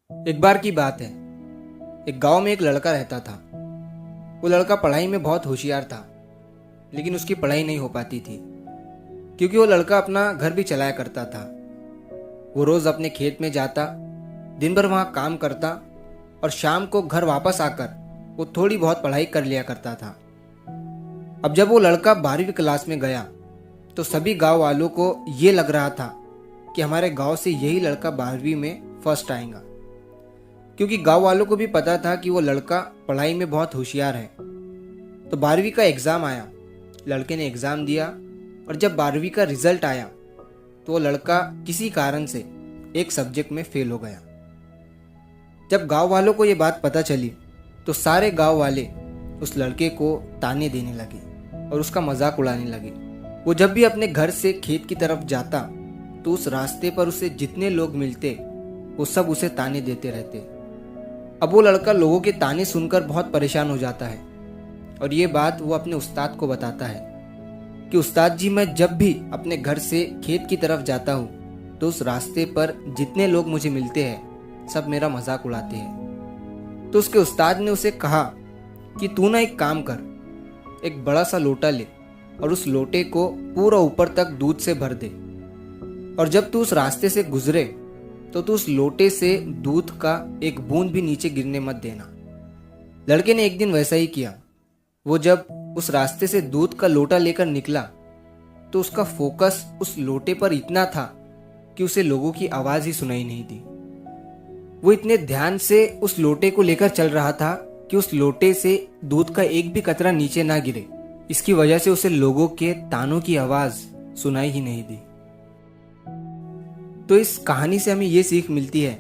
एक बार की बात है। एक गांव में एक लड़का रहता था। वो लड़का पढ़ाई में बहुत होशियार था, लेकिन उसकी पढ़ाई नहीं हो पाती थी क्योंकि वो लड़का अपना घर भी चलाया करता था। वो रोज अपने खेत में जाता, दिन भर वहां काम करता और शाम को घर वापस आकर वो थोड़ी बहुत पढ़ाई कर लिया करता था। अब जब वो लड़का 12वीं क्लास में गया तो सभी गांव वालों को ये लग रहा था कि हमारे गांव से यही लड़का 12वीं में फर्स्ट आएगा, क्योंकि गांव वालों को भी पता था कि वो लड़का पढ़ाई में बहुत होशियार है। तो 12वीं का एग्ज़ाम आया, लड़के ने एग्ज़ाम दिया और जब 12वीं का रिजल्ट आया तो वो लड़का किसी कारण से एक सब्जेक्ट में फेल हो गया। जब गांव वालों को ये बात पता चली तो सारे गांव वाले उस लड़के को ताने देने लगे और उसका मजाक उड़ाने लगे। वो जब भी अपने घर से खेत की तरफ जाता तो उस रास्ते पर उसे जितने लोग मिलते वो सब उसे ताने देते रहते। अब वो लड़का लोगों के ताने सुनकर बहुत परेशान हो जाता है और ये बात वो अपने उस्ताद को बताता है कि उस्ताद जी, मैं जब भी अपने घर से खेत की तरफ जाता हूँ तो उस रास्ते पर जितने लोग मुझे मिलते हैं सब मेरा मजाक उड़ाते हैं। तो उसके उस्ताद ने उसे कहा कि तू ना एक काम कर, एक बड़ा सा लोटा ले और उस लोटे को पूरा ऊपर तक दूध से भर दे और जब तू उस रास्ते से गुजरे तो तू उस लोटे से दूध का एक बूंद भी नीचे गिरने मत देना। लड़के ने एक दिन वैसा ही किया। वो जब उस रास्ते से दूध का लोटा लेकर निकला तो उसका फोकस उस लोटे पर इतना था कि उसे लोगों की आवाज ही सुनाई नहीं दी। वो इतने ध्यान से उस लोटे को लेकर चल रहा था कि उस लोटे से दूध का एक भी कतरा नीचे ना गिरे। इसकी वजह से उसे लोगों के तानों की आवाज सुनाई ही नहीं दी। तो इस कहानी से हमें ये सीख मिलती है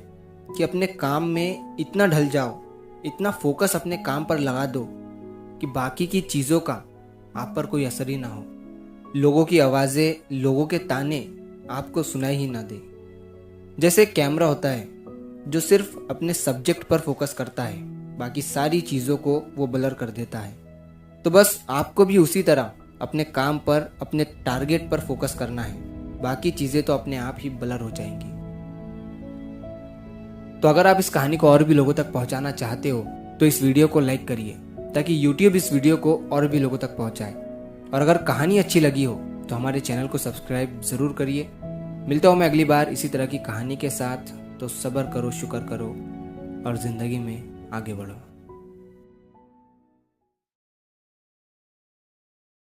कि अपने काम में इतना ढल जाओ, इतना फोकस अपने काम पर लगा दो कि बाकी की चीज़ों का आप पर कोई असर ही ना हो। लोगों की आवाज़ें, लोगों के ताने आपको सुनाई ही ना दे। जैसे एक कैमरा होता है जो सिर्फ अपने सब्जेक्ट पर फोकस करता है, बाकी सारी चीज़ों को वो ब्लर कर देता है। तो बस आपको भी उसी तरह अपने काम पर, अपने टारगेट पर फोकस करना है, बाकी चीज़ें तो अपने आप ही ब्लर हो जाएंगी। तो अगर आप इस कहानी को और भी लोगों तक पहुंचाना चाहते हो तो इस वीडियो को लाइक करिए ताकि YouTube इस वीडियो को और भी लोगों तक पहुंचाए। और अगर कहानी अच्छी लगी हो तो हमारे चैनल को सब्सक्राइब ज़रूर करिए। मिलता हूँ मैं अगली बार इसी तरह की कहानी के साथ। तो सब्र करो, शुक्र करो और ज़िंदगी में आगे बढ़ो।